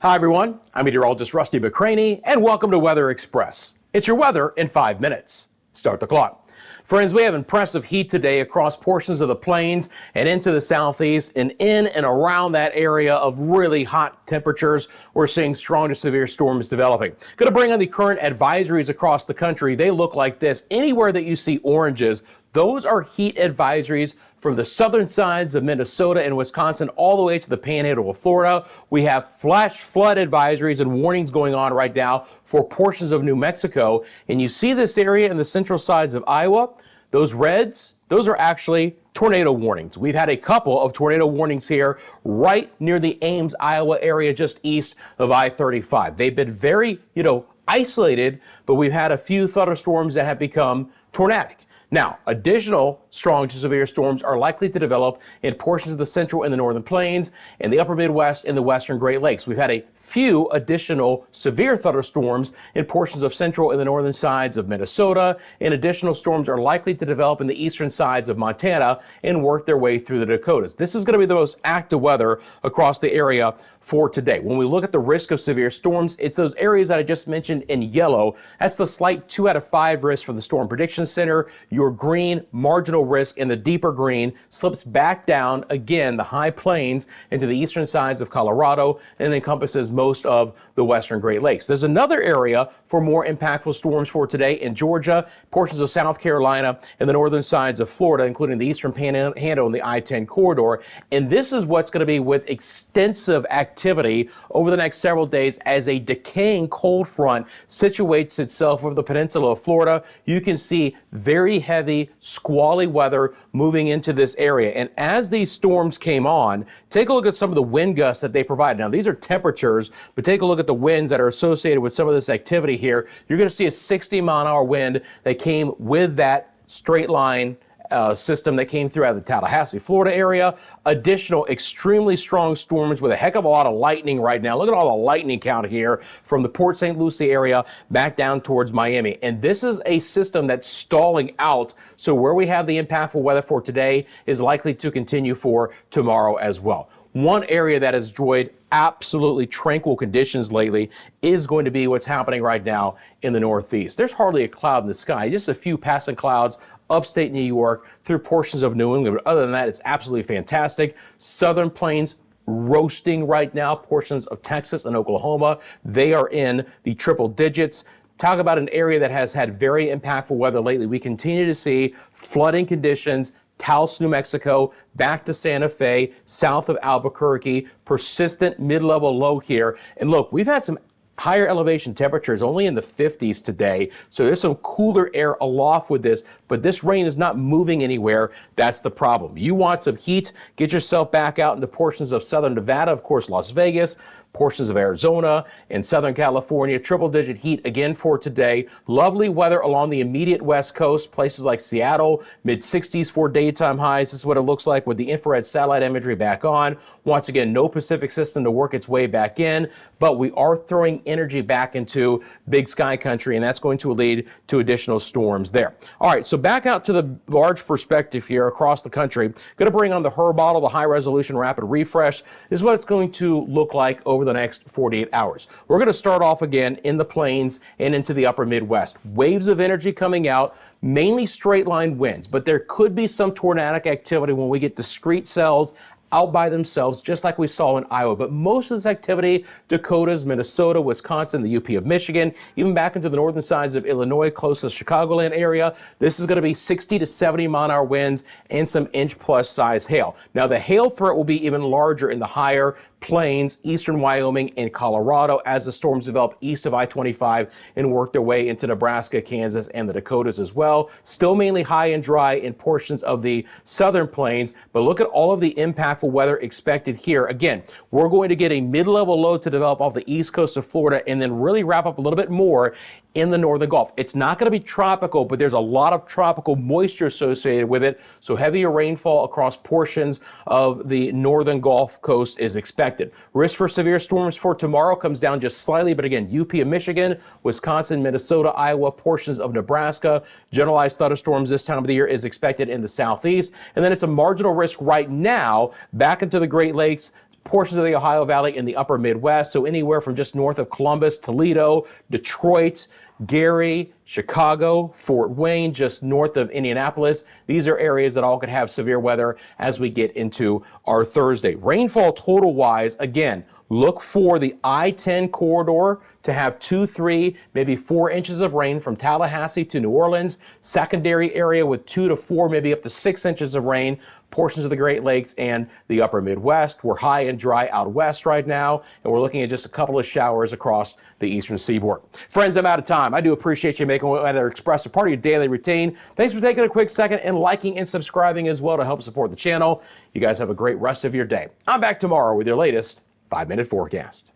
Hi everyone, I'm meteorologist Rusty McCranie and welcome to Weather Express. It's your weather in 5 minutes. Start the clock. Friends, we have impressive heat today across portions of the plains and into the southeast and in and around that area of really hot temperatures. We're seeing strong to severe storms developing. Going to bring on the current advisories across the country. They look like this. Anywhere that you see oranges, those are heat advisories from the southern sides of Minnesota and Wisconsin all the way to the panhandle of Florida. We have flash flood advisories and warnings going on right now for portions of New Mexico. And you see this area in the central sides of Iowa. Those reds, those are actually tornado warnings. We've had a couple of tornado warnings here right near the Ames, Iowa area just east of I-35. They've been very, isolated, but we've had a few thunderstorms that have become tornadic. Now, additional strong to severe storms are likely to develop in portions of the central and the northern plains and the upper Midwest and the western Great Lakes. We've had a few additional severe thunderstorms in portions of central and the northern sides of Minnesota, and additional storms are likely to develop in the eastern sides of Montana and work their way through the Dakotas. This is going to be the most active weather across the area for today. When we look at the risk of severe storms, it's those areas that I just mentioned in yellow. That's the slight 2 out of 5 risk for the Storm Prediction Center. Your green, marginal risk, and the deeper green slips back down again the high plains into the eastern sides of Colorado and encompasses most of the western Great Lakes. There's another area for more impactful storms for today in Georgia, portions of South Carolina, and the northern sides of Florida, including the eastern panhandle and the I-10 corridor. And this is what's going to be with extensive activity over the next several days as a decaying cold front situates itself over the peninsula of Florida. You can see very heavy, squally weather moving into this area. And as these storms came on, take a look at some of the wind gusts that they provide. Now, these are temperatures, but take a look at the winds that are associated with some of this activity here. You're going to see a 60-mile-an-hour wind that came with that straight line system that came through out of the Tallahassee, Florida area. Additional extremely strong storms with a heck of a lot of lightning right now. Look at all the lightning count here from the Port St. Lucie area back down towards Miami. And this is a system that's stalling out. So where we have the impactful weather for today is likely to continue for tomorrow as well. One area that has enjoyed absolutely tranquil conditions lately is going to be what's happening right now in the Northeast. There's hardly a cloud in the sky, just a few passing clouds upstate New York through portions of New England. But other than that, it's absolutely fantastic. Southern plains roasting right now, portions of Texas and Oklahoma, they are in the triple digits. Talk about an area that has had very impactful weather lately. We continue to see flooding conditions. Taos, New Mexico, back to Santa Fe, south of Albuquerque, persistent mid-level low here. And look, we've had some higher elevation temperatures only in the 50s today. So there's some cooler air aloft with this, but this rain is not moving anywhere. That's the problem. You want some heat, get yourself back out into portions of southern Nevada, of course, Las Vegas, portions of Arizona and Southern California. Triple digit heat again for today. Lovely weather along the immediate west coast, places like Seattle, mid 60s for daytime highs. This is what it looks like with the infrared satellite imagery back on. Once again, no Pacific system to work its way back in, but we are throwing energy back into big sky country, and that's going to lead to additional storms there. All right, so back out to the large perspective here across the country. Going to bring on the HER model, the high resolution rapid refresh. This is what it's going to look like over the next 48 hours. We're going to start off again in the plains and into the upper Midwest. Waves of energy coming out, mainly straight line winds, but there could be some tornadic activity when we get discrete cells out by themselves, just like we saw in Iowa. But most of this activity, Dakotas, Minnesota, Wisconsin, the UP of Michigan, even back into the northern sides of Illinois, close to the Chicagoland area, this is going to be 60 to 70 mile-an-hour winds and some inch-plus size hail. Now, the hail threat will be even larger in the higher plains, eastern Wyoming, and Colorado as the storms develop east of I-25 and work their way into Nebraska, Kansas, and the Dakotas as well. Still mainly high and dry in portions of the southern plains, but look at all of the impactful weather expected here. Again, we're going to get a mid-level low to develop off the east coast of Florida and then really wrap up a little bit more in the northern Gulf. It's not going to be tropical, but there's a lot of tropical moisture associated with it, so heavier rainfall across portions of the northern Gulf Coast is expected. Risk for severe storms for tomorrow comes down just slightly, but again, UP of Michigan, Wisconsin, Minnesota, Iowa, portions of Nebraska. Generalized thunderstorms this time of the year is expected in the southeast, and then it's a marginal risk right now back into the Great Lakes, portions of the Ohio Valley in the upper Midwest, so anywhere from just north of Columbus, Toledo, Detroit, Gary, Chicago, Fort Wayne, just north of Indianapolis. These are areas that all could have severe weather as we get into our Thursday. Rainfall total wise, again, look for the I-10 corridor to have 2, 3, maybe 4 inches of rain from Tallahassee to New Orleans. Secondary area with 2 to 4, maybe up to 6 inches of rain. Portions of the Great Lakes and the upper Midwest. We're high and dry out west right now, and we're looking at just a couple of showers across the eastern seaboard. Friends, I'm out of time. I do appreciate you making Weather Express a part of your daily routine. Thanks for taking a quick second and liking and subscribing as well to help support the channel. You guys have a great rest of your day. I'm back tomorrow with your latest 5-minute forecast.